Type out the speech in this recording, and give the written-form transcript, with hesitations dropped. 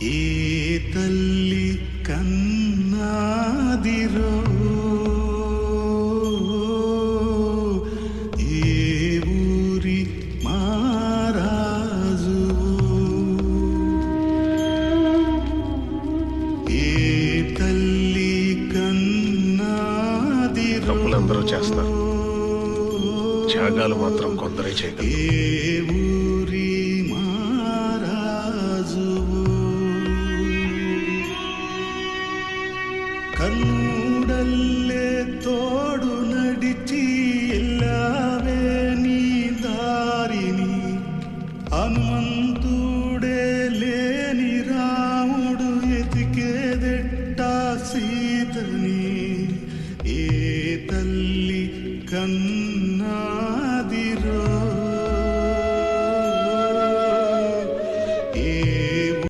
ఏ తల్లి కన్నాదిరో ఏ ఊరి మారాజు ఏ తల్లి కన్నాదిరో. తప్పులందరూ చేస్తారు, త్యాగాలు మాత్రం కొందరే చేయగలరు. ಕನ್ನೂಡಲ್ಲೇ ತೋಡು ನಡಿಚಿ